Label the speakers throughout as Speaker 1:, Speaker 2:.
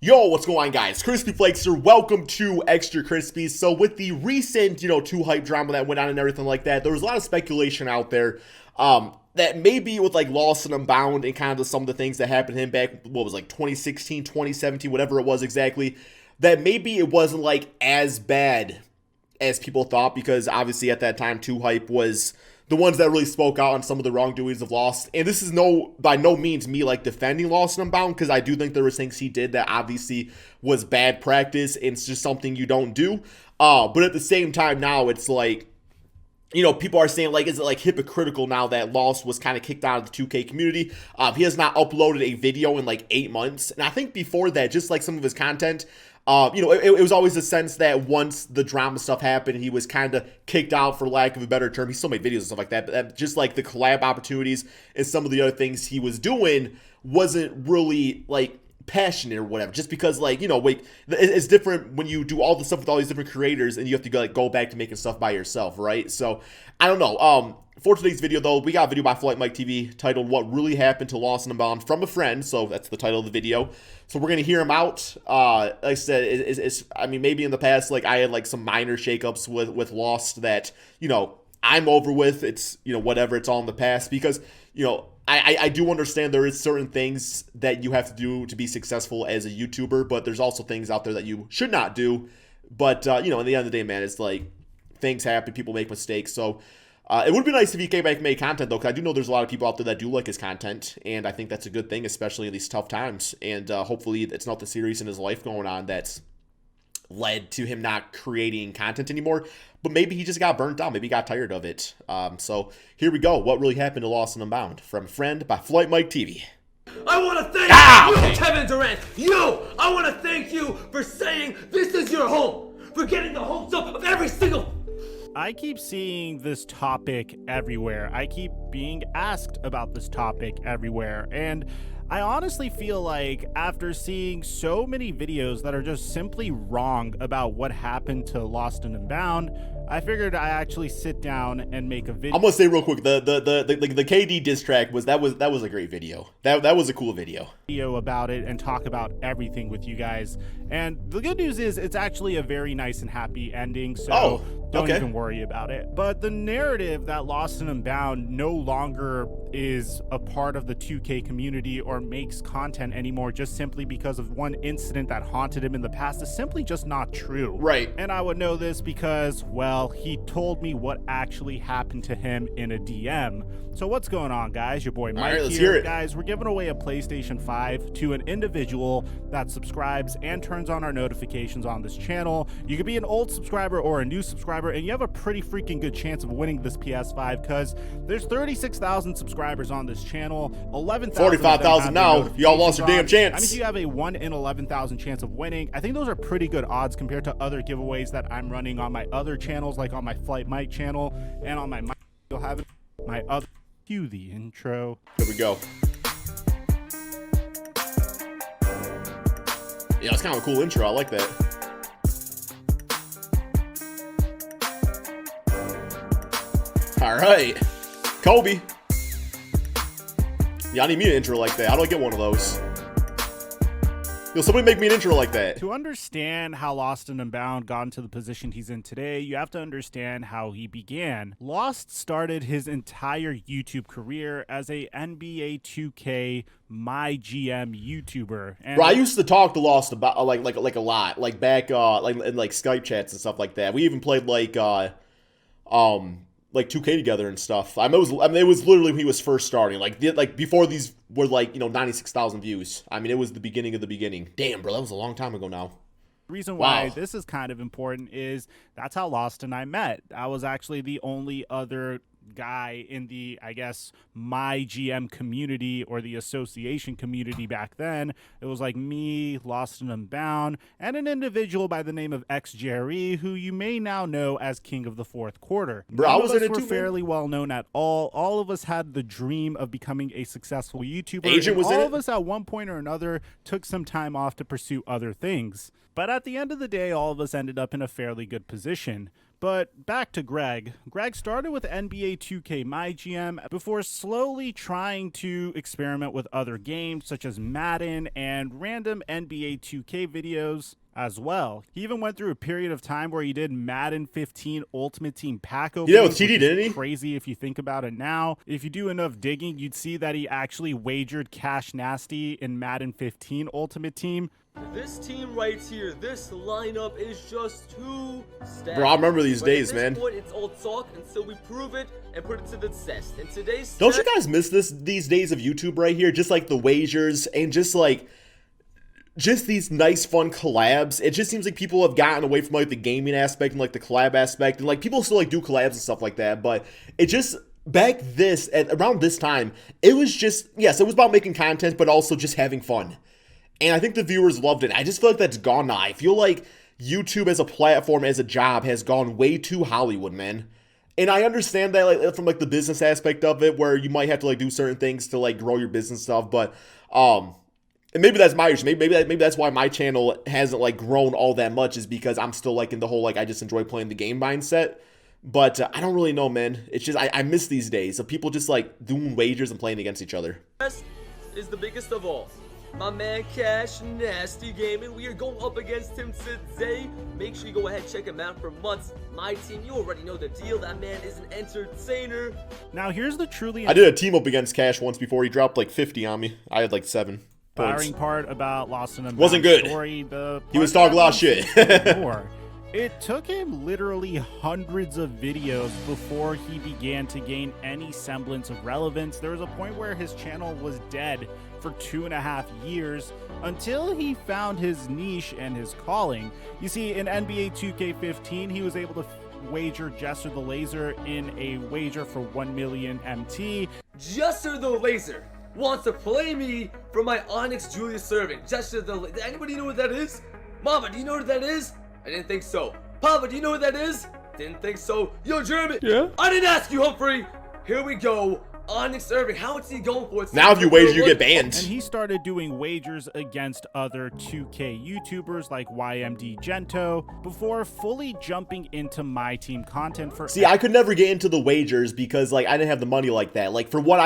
Speaker 1: Yo, what's going on, guys? Crispy Flakes here. Welcome to Extra Crispy. So with the recent, too hype drama that went on and everything like that, there was a lot of speculation out there that maybe with like LostNUnbound and kind of some of the things that happened to him back, 2016, 2017, whatever it was exactly, that maybe it wasn't like as bad as people thought, because obviously at that time, Too Hype was the ones that really spoke out on some of the wrongdoings of Lost. And this is by no means me like defending LostNUnbound, because I do think there was things he did that obviously was bad practice and it's just something you don't do. But at the same time now, it's like, people are saying, like, is it like hypocritical now that Lost was kind of kicked out of the 2K community? He has not uploaded a video in like 8 months. And I think before that, just like some of his content, it was always a sense that once the drama stuff happened, he was kind of kicked out, for lack of a better term. He still made videos and stuff like that, but just like the collab opportunities and some of the other things he was doing wasn't really like passionate or whatever, just because it's different when you do all the stuff with all these different creators and you have to go back to making stuff by yourself, right? So I don't know. For today's video though, we got a video by Flight Mike TV titled "What Really Happened to LostNUnbound" from a friend. So that's the title of the video. So we're gonna hear him out. Like I said, I mean, maybe in the past, like I had like some minor shakeups with Lost that I'm over with. It's whatever. It's all in the past, because I do understand there is certain things that you have to do to be successful as a YouTuber, but there's also things out there that you should not do. But in the end of the day, man, it's like things happen, people make mistakes. So it would be nice if he came back and made content, though, because I do know there's a lot of people out there that do like his content, and I think that's a good thing, especially in these tough times. And hopefully it's not the series in his life going on that's led to him not creating content anymore, but maybe he just got burnt out, maybe he got tired of it. So here we go. What really happened to LostNUnbound from Friend by Flight Mike TV.
Speaker 2: I want to thank you, Kevin Durant. I want to thank you for saying this is your home, for getting the hopes up of every single...
Speaker 3: I keep seeing this topic everywhere. I keep being asked about this topic everywhere, and I honestly feel like after seeing so many videos that are just simply wrong about what happened to LostNUnbound, I figured I actually sit down and make a video.
Speaker 1: I'm gonna say real quick, the KD diss track was a great video. That was a cool video
Speaker 3: About it and talk about everything with you guys. And the good news is it's actually a very nice and happy ending, so don't even worry about it. But the narrative that LostNUnbound no longer is a part of the 2K community or makes content anymore just simply because of one incident that haunted him in the past is simply just not true.
Speaker 1: Right.
Speaker 3: And I would know this because, well, he told me what actually happened to him in a DM. So what's going on, guys? Your boy Mike
Speaker 1: let's
Speaker 3: here.
Speaker 1: hear it.
Speaker 3: Guys, we're giving away a PlayStation 5 to an individual that subscribes and turns on our notifications on this channel. You could be an old subscriber or a new subscriber, and you have a pretty freaking good chance of winning this PS5 because there's 36,000 subscribers on this channel. 11,000
Speaker 1: 45,000 now. Y'all lost your damn chance.
Speaker 3: I mean, you have a 1 in 11,000 chance of winning. I think those are pretty good odds compared to other giveaways that I'm running on my other channels, like on my Flight Mike channel and on my you'll have it my other. Cue the intro.
Speaker 1: Here we go. Yeah, it's kind of a cool intro. I like that. All right, Kobe. Yeah, I need me an intro like that. How do I get one of those? Yo, somebody make me an intro like that.
Speaker 3: To understand how LostNUnbound got into the position he's in today, you have to understand how he began. Lost started his entire YouTube career as a NBA 2K My GM YouTuber. And
Speaker 1: bro, I used to talk to Lost about like a lot, like back like in like Skype chats and stuff like that. We even played like 2K together and stuff. I mean, it was literally when he was first starting, like before these were 96,000 views. I mean, it was the beginning of the beginning. Damn, bro, that was a long time ago now.
Speaker 3: The reason why this is kind of important is that's how Lost and I met. I was actually the only other guy in the, I guess, My GM community or the association community back then. It was like me, LostNUnbound, and an individual by the name of X Jerry, who you may now know as King of the Fourth Quarter.
Speaker 1: Bro, I was in it
Speaker 3: were
Speaker 1: too,
Speaker 3: fairly well known at all. All of us had the dream of becoming a successful YouTuber.
Speaker 1: Agent was in it?
Speaker 3: All of us at one point or another took some time off to pursue other things. But at the end of the day, all of us ended up in a fairly good position. But back to Greg. Greg started with NBA 2K MyGM before slowly trying to experiment with other games such as Madden and random NBA 2K videos as well. He even went through a period of time where he did Madden 15 Ultimate Team pack openings.
Speaker 1: Yeah, with TD, didn't he?
Speaker 3: Crazy if you think about it now. If you do enough digging, you'd see that he actually wagered CashNasty in Madden 15 Ultimate Team.
Speaker 2: This team right here, this lineup is just too stacked.
Speaker 1: Bro, I remember these days,
Speaker 2: at this
Speaker 1: man.
Speaker 2: point, it's all talk until we prove it and put it to the test. And today's
Speaker 1: Don't you guys miss these days of YouTube right here? Just like the wagers and just these nice fun collabs. It just seems like people have gotten away from like the gaming aspect and like the collab aspect, and like people still like do collabs and stuff like that, but it just around this time, it was just, yes, it was about making content, but also just having fun. And I think the viewers loved it. I just feel like that's gone now. I feel like YouTube as a platform, as a job, has gone way too Hollywood, man. And I understand that like from like the business aspect of it, where you might have to like do certain things to like grow your business stuff, but and maybe that's my issue. Maybe that's why my channel hasn't like grown all that much, is because I'm still like in the whole like I just enjoy playing the game mindset. But I don't really know, man. It's just I miss these days of people just like doing wagers and playing against each other.
Speaker 2: Is the biggest of all. My man CashNasty Gaming. We are going up against him today. Make sure you go ahead and check him out for months. My team, you already know the deal. That man is an entertainer.
Speaker 3: Now here's the truly
Speaker 1: I did a team up against Cash once before. He dropped like 50 on me. I had like 7 points.
Speaker 3: inspiring part about LostNUnbound
Speaker 1: Wasn't good.
Speaker 3: Story,
Speaker 1: He was talking a lot of shit.
Speaker 3: It took him literally hundreds of videos before he began to gain any semblance of relevance. There was a point where his channel was dead for 2.5 years until he found his niche and his calling. You see, in NBA 2K15, he was able to wager Jester the Laser in a wager for 1 million MT.
Speaker 2: Jester the Laser wants to play me for my Onyx Julius serving. Jester the Laser. Anybody know what that is? Mama, do you know what that is? I didn't think so. Papa, do you know what that is? Didn't think so. Yo, Jeremy.
Speaker 3: Yeah?
Speaker 2: I didn't ask you, Humphrey. Here we go. Onyx Irving. How is he going for it?
Speaker 1: Now if you wager, you get banned.
Speaker 3: And he started doing wagers against other 2K YouTubers like YMD Gento before fully jumping into my team content for.
Speaker 1: See, I could never get into the wagers because like I didn't have the money like that. Like for what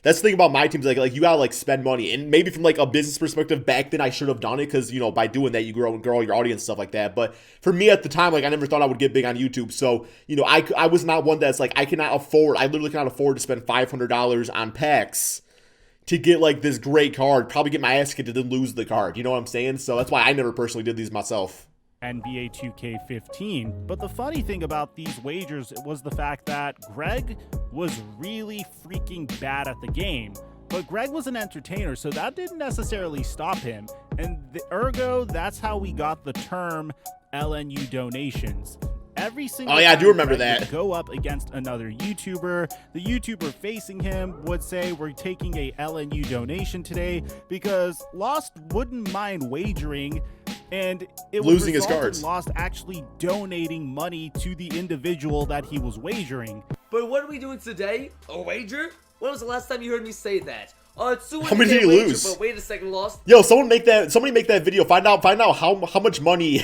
Speaker 1: that's the thing about my teams, like you gotta like spend money, and maybe from like a business perspective back then I should have done it, because you know by doing that you grow your audience and stuff like that. But for me at the time, like I never thought I would get big on YouTube, so you know I was not one that's like I literally cannot afford to spend $500 on packs to get like this great card, probably get my ass kicked and then lose the card. You know what I'm saying? So that's why I never personally did these myself.
Speaker 3: NBA 2K15. But the funny thing about these wagers was the fact that Greg was really freaking bad at the game. But Greg was an entertainer, so that didn't necessarily stop him. And ergo, that's how we got the term LNU donations. Every single
Speaker 1: I do remember
Speaker 3: Greg
Speaker 1: that.
Speaker 3: would go up against another YouTuber. The YouTuber facing him would say, "We're taking a LNU donation today," because Lost wouldn't mind wagering, and it was
Speaker 1: losing his cards.
Speaker 3: Lost actually donating money to the individual that he was wagering.
Speaker 2: But what are we doing today? A wager? When was the last time you heard me say that?
Speaker 1: How many did he lose?
Speaker 2: But wait a second, Lost.
Speaker 1: Yo, somebody make that video. Find out how much money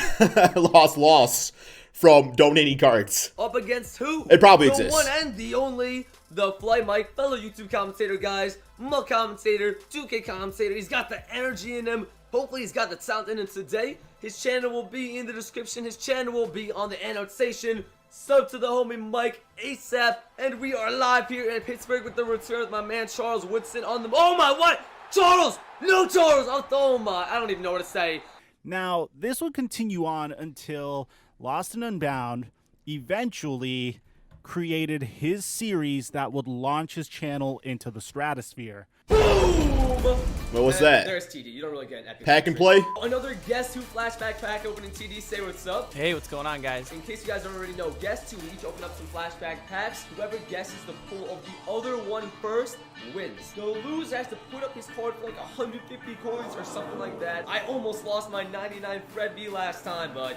Speaker 1: Lost lost from donating cards.
Speaker 2: Up against who?
Speaker 1: It probably
Speaker 2: the
Speaker 1: exists.
Speaker 2: One and the only, the Fly Mike, fellow YouTube commentator, guys. My commentator, 2K commentator. He's got the energy in him. Hopefully he's got the talent in him today. His channel will be in the description. His channel will be on the annotation. Sub to the homie Mike ASAP. And we are live here in Pittsburgh with the return of my man Charles Woodson on the... Oh my, what? Charles! No Charles! Oh my, I don't even know what to say.
Speaker 3: Now, this would continue on until LostNUnbound eventually created his series that would launch his channel into the stratosphere.
Speaker 2: Boom!
Speaker 1: What was that?
Speaker 2: There's TD. You don't really get an epic
Speaker 1: Pack and play?
Speaker 2: Another Guess Who flashback pack opening. TD, say what's up.
Speaker 4: Hey, what's going on, guys?
Speaker 2: In case you guys don't already know, Guess Who, we each open up some flashback packs. Whoever guesses the pull of the other one first wins. The loser has to put up his card for like 150 coins or something like that. I almost lost my 99 Fred B last time, but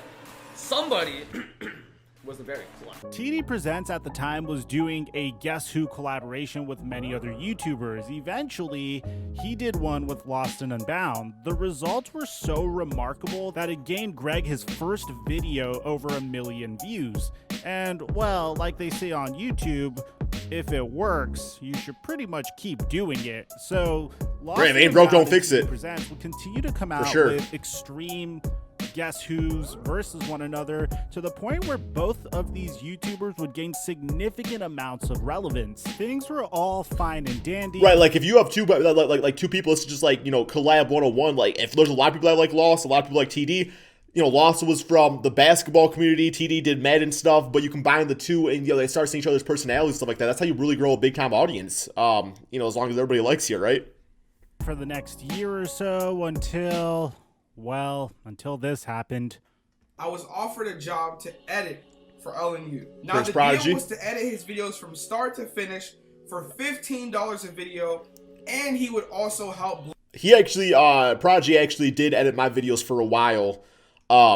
Speaker 2: somebody wasn't very clever.
Speaker 3: TD Presents at the time was doing a Guess Who collaboration with many other YouTubers. Eventually, he did one with Lost and Unbound. The results were so remarkable that it gained Greg his first video over 1 million views. And, well, like they say on YouTube, if it works, you should pretty much keep doing it. So, Lost
Speaker 1: Right, ain't broke, don't
Speaker 3: and
Speaker 1: fix
Speaker 3: TD
Speaker 1: it.
Speaker 3: Presents will continue to come out
Speaker 1: sure.
Speaker 3: with extreme Guess Who's versus one another, to the point where both of these YouTubers would gain significant amounts of relevance. Things were all fine and dandy.
Speaker 1: Right, like if you have two people, it's just like, you know, collab 101. Like if there's a lot of people that like Lost, a lot of people like TD. You know, Lost was from the basketball community, TD did Madden stuff, but you combine the two and, you know, they start seeing each other's personalities, stuff like that. That's how you really grow a big time audience. You know, as long as everybody likes you, right?
Speaker 3: For the next year or so until this happened.
Speaker 4: I was offered a job to edit for LNU. Now
Speaker 1: Prince
Speaker 4: the
Speaker 1: Prodigy.
Speaker 4: deal was to edit his videos from start to finish for $15 a video, and he would also help.
Speaker 1: He actually, Prodigy actually did edit my videos for a while.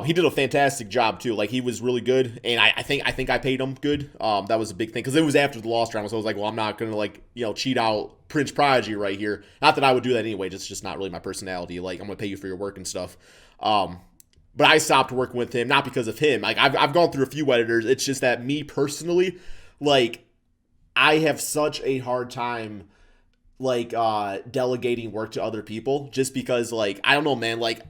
Speaker 1: He did a fantastic job too. Like he was really good, and I think I paid him good. That was a big thing because it was after the Lost drama, so I was like, well, I'm not gonna like, you know, cheat out Prince Prodigy right here. Not that I would do that anyway. It's just not really my personality. Like I'm gonna pay you for your work and stuff. But I stopped working with him not because of him. Like I've gone through a few editors. It's just that me personally, like I have such a hard time like delegating work to other people just because like I don't know, man, like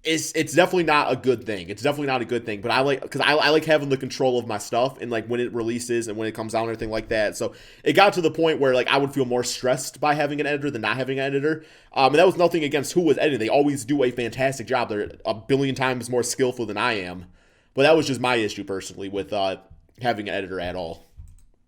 Speaker 1: it's definitely not a good thing. It's definitely not a good thing, but I like having the control of my stuff and like when it releases and when it comes out and everything like that. So it got to the point where like I would feel more stressed by having an editor than not having an editor. And that was nothing against who was editing. They always do a fantastic job. They're a billion times more skillful than I am. But that was just my issue personally with having an editor at all.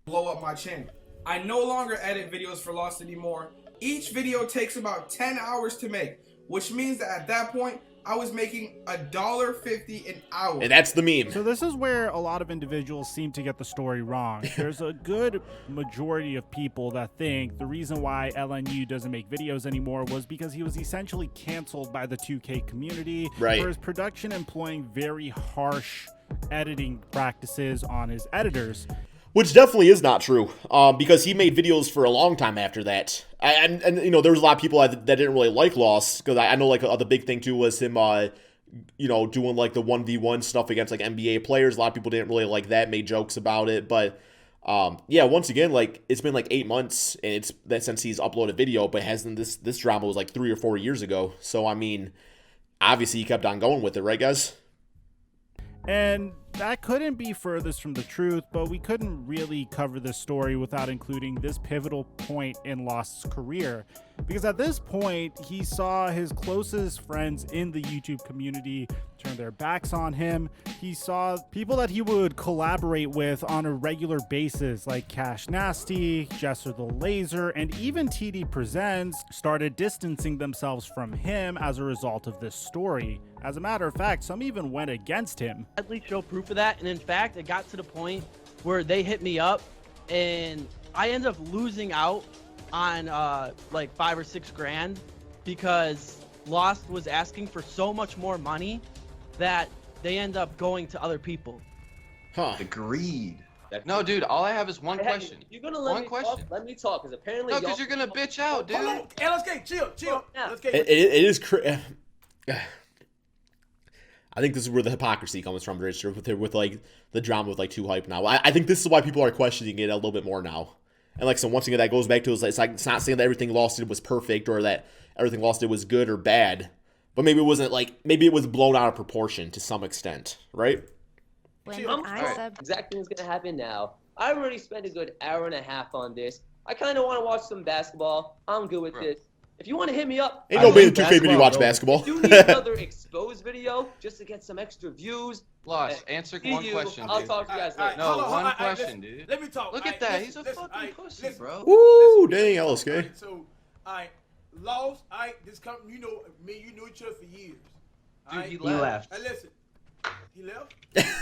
Speaker 4: Blow up my channel. I no longer edit videos for Lost anymore. Each video takes about 10 hours to make, which means that at that point, I was making $1.50 an hour.
Speaker 1: And that's the meme.
Speaker 3: So this is where a lot of individuals seem to get the story wrong. There's a good majority of people that think the reason why LNU doesn't make videos anymore was because he was essentially canceled by the 2K community for his production employing very harsh editing practices on his editors.
Speaker 1: Which definitely is not true, because he made videos for a long time after that. And you know, there was a lot of people that didn't really like Lost, because I know, like, the big thing, too, was him, you know, doing, like, the 1v1 stuff against, like, NBA players. A lot of people didn't really like that, made jokes about it. But, yeah, once again, like, it's been, like, 8 months and it's that since he's uploaded video, but hasn't this drama was, like, 3 or 4 years ago. So, I mean, obviously he kept on going with it, right, guys?
Speaker 3: And that couldn't be furthest from the truth, but we couldn't really cover this story without including this pivotal point in Lost's career. Because at this point, he saw his closest friends in the YouTube community turn their backs on him. He saw people that he would collaborate with on a regular basis, like CashNasty, Jester the Laser, and even TD Presents started distancing themselves from him as a result of this story. As a matter of fact, some even went against him.
Speaker 5: I'd show proof of that, and in fact, it got to the point where they hit me up, and I ended up losing out on like 5 or 6 grand because Lost was asking for so much more money that they end up going to other people.
Speaker 1: Huh.
Speaker 6: Agreed. No, dude, all I have is one question.
Speaker 2: You're gonna let me talk? Let me talk, because apparently
Speaker 6: No, because you're gonna bitch out, dude.
Speaker 2: Hey, let's get chill.
Speaker 1: Yeah. It is I think this is where the hypocrisy comes from, Richard, with like the drama with like Too Hype now. I think this is why people are questioning it a little bit more now. And like, so once again, that goes back to it's not saying that everything Lost did was perfect or that everything Lost did was good or bad, but maybe it wasn't like, maybe it was blown out of proportion to some extent, right?
Speaker 2: Exact thing is gonna happen now. I already spent a good hour and a half on this. I kind of want to watch some basketball. I'm good with this. If you want to hit me up,
Speaker 1: ain't nobody in the 2K video watch basketball.
Speaker 2: If you need another exposed video just to get some extra views,
Speaker 6: Lost, answer one question, dude.
Speaker 2: I'll talk to you guys later.
Speaker 6: No, one question, dude.
Speaker 7: Let me talk.
Speaker 6: Look at that. He's a fucking pussy, bro.
Speaker 1: Woo, dang, LSK.
Speaker 7: So, alright, Lost, alright, this company, you know, me, you knew each other for years.
Speaker 6: Dude, he left.
Speaker 7: Hey, listen, He left?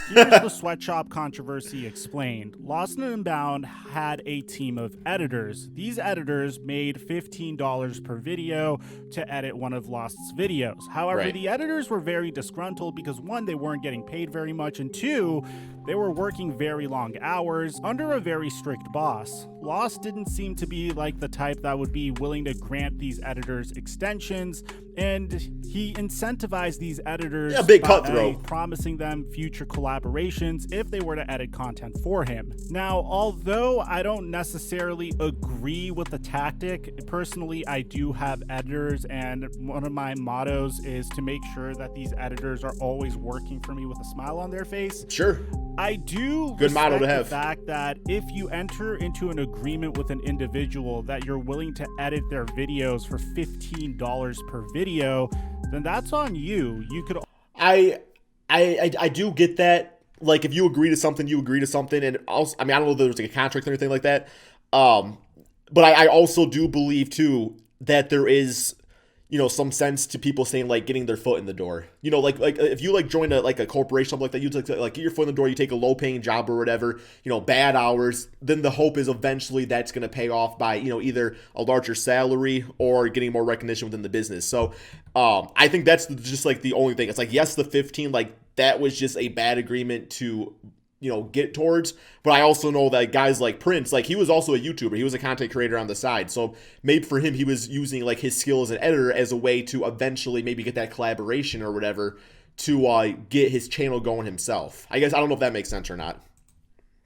Speaker 3: Here's the sweatshop controversy explained. LostNUnbound had a team of editors. These editors made $15 per video to edit one of Lost's videos. However, the editors were very disgruntled because one, they weren't getting paid very much, and two, they were working very long hours under a very strict boss. Lost didn't seem to be like the type that would be willing to grant these editors extensions, and he incentivized these editors by promising them future collaborations if they were to edit content for him. Now, although I don't necessarily agree with the tactic, personally I do have editors, and one of my mottos is to make sure that these editors are always working for me with a smile on their face.
Speaker 1: Sure.
Speaker 3: I do respect the fact that if you enter into an agreement with an individual that you're willing to edit their videos for $15 per video, then that's on you. You could.
Speaker 1: I do get that. Like, if you agree to something, you agree to something, and also, I mean, I don't know if there's like a contract or anything like that. But I also do believe too that there is, you know, some sense to people saying like getting their foot in the door. You know, like if you like join a corporation, something like that, you like get your foot in the door, you take a low paying job or whatever, you know, bad hours, then the hope is eventually that's going to pay off by, you know, either a larger salary or getting more recognition within the business. So I think that's just like the only thing. It's like, yes, the 15, like that was just a bad agreement to, you know, get towards. But I also know that guys like Prince, like he was also a YouTuber. He was a content creator on the side. So maybe for him, he was using like his skill as an editor as a way to eventually maybe get that collaboration or whatever to get his channel going himself. I guess I don't know if that makes sense or not.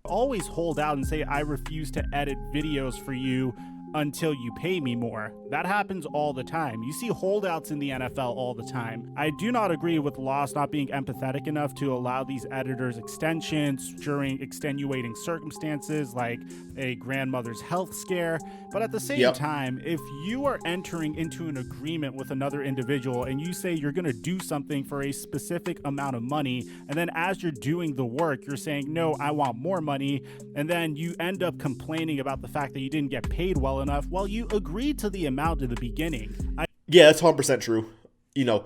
Speaker 3: Always hold out and say, I refuse to edit videos for you until you pay me more. That happens all the time. You see holdouts in the NFL all the time. I do not agree with Lost not being empathetic enough to allow these editors extensions during extenuating circumstances like a grandmother's health scare. But at the same time, if you are entering into an agreement with another individual and you say you're going to do something for a specific amount of money, and then as you're doing the work, you're saying, no, I want more money, and then you end up complaining about the fact that you didn't get paid well enough, well, you agreed to the amount at the beginning.
Speaker 1: Yeah, that's 100% true. You know,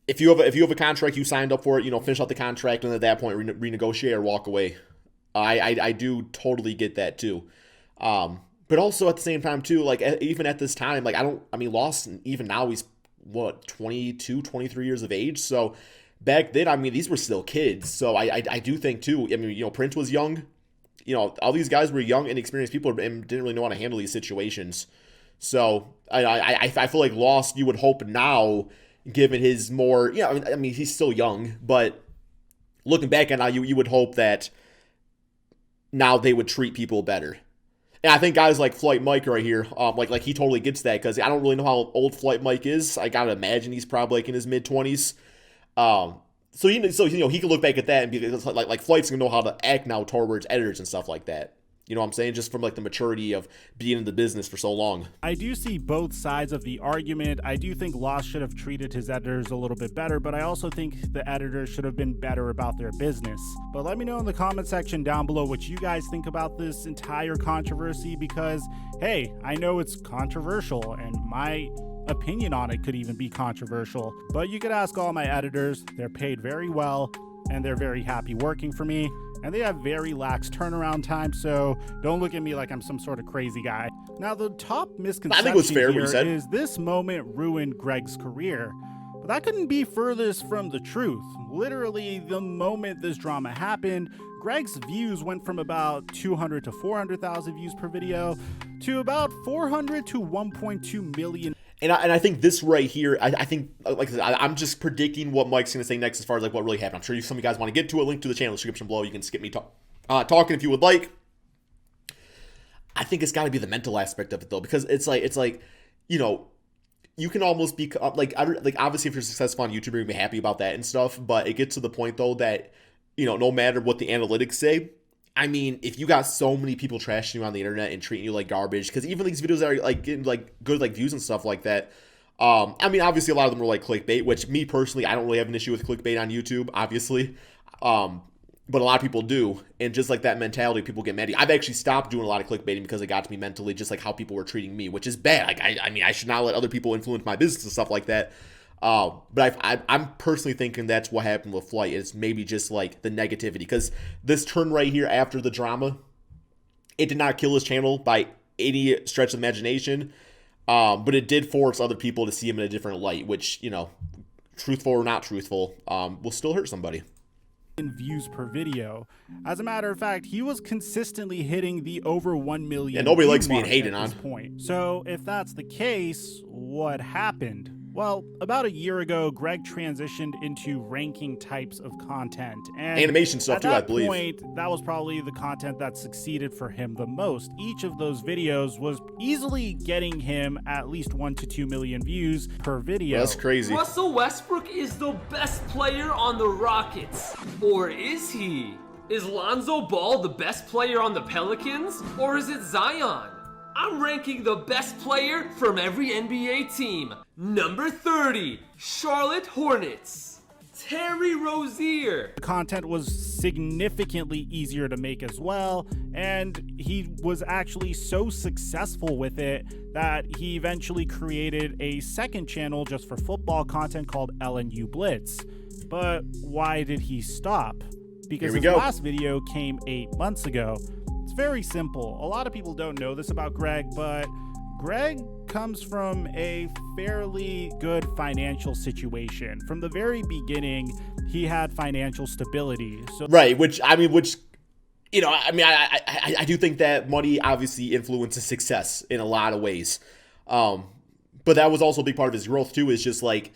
Speaker 1: if you have a contract, you signed up for it, you know, finish out the contract, and at that point renegotiate or walk away. I do totally get that too. But also at the same time too, like even at this time, like Lost, even now he's what, 22, 23 years of age. So back then, I mean, these were still kids. So I do think too, I mean, you know, Prince was young. You know, all these guys were young, inexperienced people and didn't really know how to handle these situations. So I feel like Lost, you would hope now, given his more, yeah, I mean he's still young, but looking back at now, you would hope that now they would treat people better. And I think guys like Flight Mike right here, like he totally gets that, because I don't really know how old Flight Mike is. I gotta imagine he's probably like in his mid-20s. So you know he can look back at that and be like Flight's gonna know how to act now towards editors and stuff like that. You know what I'm saying? Just from like the maturity of being in the business for so long.
Speaker 3: I do see both sides of the argument. I do think Lost should have treated his editors a little bit better, but I also think the editors should have been better about their business. But let me know in the comment section down below what you guys think about this entire controversy, because hey, I know it's controversial and my opinion on it could even be controversial, but you could ask all my editors. They're paid very well and they're very happy working for me, and they have very lax turnaround time, so don't look at me like I'm some sort of crazy guy. Now, the top misconception here is this moment ruined Greg's career, but that couldn't be furthest from the truth. Literally, the moment this drama happened, Greg's views went from about 200 to 400,000 views per video to about 400 to 1.2 million.
Speaker 1: And I think this right here, I think, like I said, I'm just predicting what Mike's going to say next as far as like what really happened. I'm sure some of you guys want to get to it. Link to the channel description below. You can skip me talking if you would like. I think it's got to be the mental aspect of it though, because it's like, you know, you can almost be like obviously if you're successful on YouTube, you're going to be happy about that and stuff. But it gets to the point though that, you know, no matter what the analytics say, I mean, if you got so many people trashing you on the internet and treating you like garbage, because even these videos that are like getting like good like views and stuff like that, I mean, obviously a lot of them were like clickbait, which me personally, I don't really have an issue with clickbait on YouTube, obviously, but a lot of people do, and just like that mentality, people get mad. I've actually stopped doing a lot of clickbaiting because it got to me mentally, just like how people were treating me, which is bad. Like I mean, I should not let other people influence my business and stuff like that. But I'm personally thinking that's what happened with Flight. It's maybe just like the negativity, because this turn right here after the drama, it did not kill his channel by any stretch of imagination, but it did force other people to see him in a different light, which, you know, truthful or not truthful, will still hurt somebody.
Speaker 3: Views per video. As a matter of fact, he was consistently hitting the over 1 million.
Speaker 1: And nobody likes
Speaker 3: view
Speaker 1: being
Speaker 3: mark
Speaker 1: hated
Speaker 3: at
Speaker 1: on.
Speaker 3: this point. So if that's the case, what happened? Well, about a year ago, Greg transitioned into ranking types of content. And
Speaker 1: animation stuff too, I believe.
Speaker 3: At that point, that was probably the content that succeeded for him the most. Each of those videos was easily getting him at least 1 to 2 million views per video.
Speaker 1: That's crazy.
Speaker 2: Russell Westbrook is the best player on the Rockets. Or is he? Is Lonzo Ball the best player on the Pelicans? Or is it Zion? I'm ranking the best player from every NBA team. Number 30, Charlotte Hornets, Terry Rozier.
Speaker 3: The content was significantly easier to make as well, and he was actually so successful with it that he eventually created a second channel just for football content called LNU Blitz. But why did he stop? Because his last video came 8 months ago. It's very simple. A lot of people don't know this about Greg, but Greg comes from a fairly good financial situation. From the very beginning, he had financial stability. So
Speaker 1: right, which you know, I do think that money obviously influences success in a lot of ways. But that was also a big part of his growth too, is just like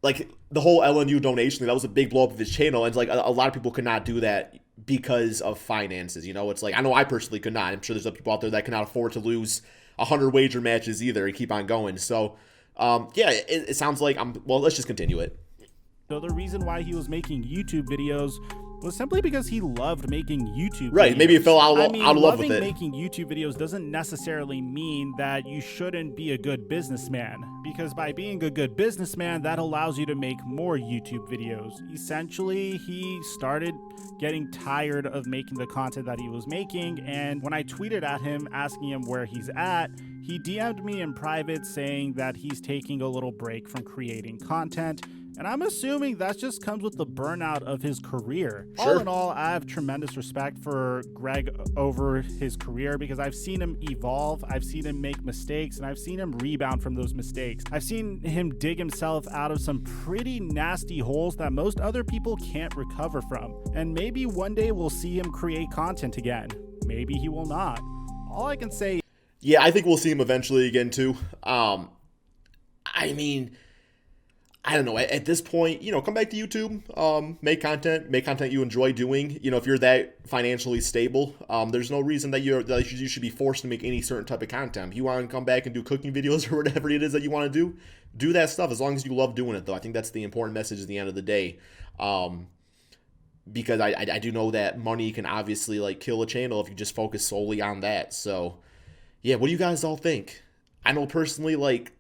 Speaker 1: the whole LNU donation thing. That was a big blow up of his channel, and like a lot of people could not do that because of finances. You know, it's like, I know I personally could not. I'm sure there's other people out there that cannot afford to lose 100 wager matches either and keep on going. So yeah, it sounds like well, let's just continue it.
Speaker 3: So the reason why he was making YouTube videos was simply because he loved making YouTube videos.
Speaker 1: Right, maybe he fell out of love with it.
Speaker 3: Making YouTube videos doesn't necessarily mean that you shouldn't be a good businessman, because by being a good businessman, that allows you to make more YouTube videos. Essentially, he started getting tired of making the content that he was making, and when I tweeted at him asking him where he's at, he DM'd me in private saying that he's taking a little break from creating content. And I'm assuming that just comes with the burnout of his career.
Speaker 1: Sure.
Speaker 3: All in all, I have tremendous respect for Greg over his career, because I've seen him evolve, I've seen him make mistakes, and I've seen him rebound from those mistakes. I've seen him dig himself out of some pretty nasty holes that most other people can't recover from. And maybe one day we'll see him create content again. Maybe he will not. All I can say...
Speaker 1: Yeah, I think we'll see him eventually again too. I mean, I don't know. At this point, you know, come back to YouTube, make content you enjoy doing. You know, if you're that financially stable, there's no reason that you should be forced to make any certain type of content. If you want to come back and do cooking videos or whatever it is that you want to do that stuff, as long as you love doing it, though. I think that's the important message at the end of the day. Because I do know that money can obviously like kill a channel if you just focus solely on that. So, yeah, what do you guys all think? I know personally, like,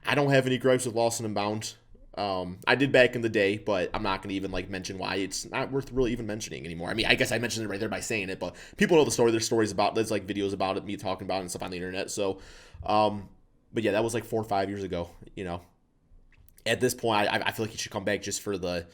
Speaker 1: I don't have any gripes with LostNUnbound. I did back in the day, but I'm not going to even like mention why. It's not worth really even mentioning anymore. I mean, I guess I mentioned it right there by saying it, but people know the story. There's stories about, there's like videos about it, me talking about it and stuff on the internet. So, but yeah, that was like 4 or 5 years ago, you know. At this point, I feel like he should come back just for the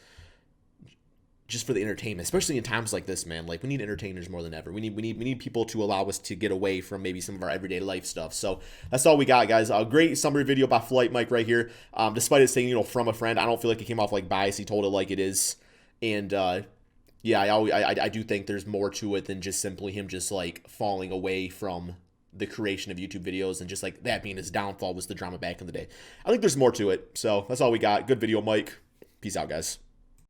Speaker 1: entertainment, especially in times like this, man. Like, we need entertainers more than ever. We need people to allow us to get away from maybe some of our everyday life stuff. So that's all we got, guys. A great summary video by Flight Mike right here. Despite it saying, you know, from a friend, I don't feel like it came off like bias. He told it like it is. And yeah, I do think there's more to it than just simply him just like falling away from the creation of YouTube videos, and just like that being his downfall was the drama back in the day. I think there's more to it. So that's all we got. Good video, Mike. Peace out, guys.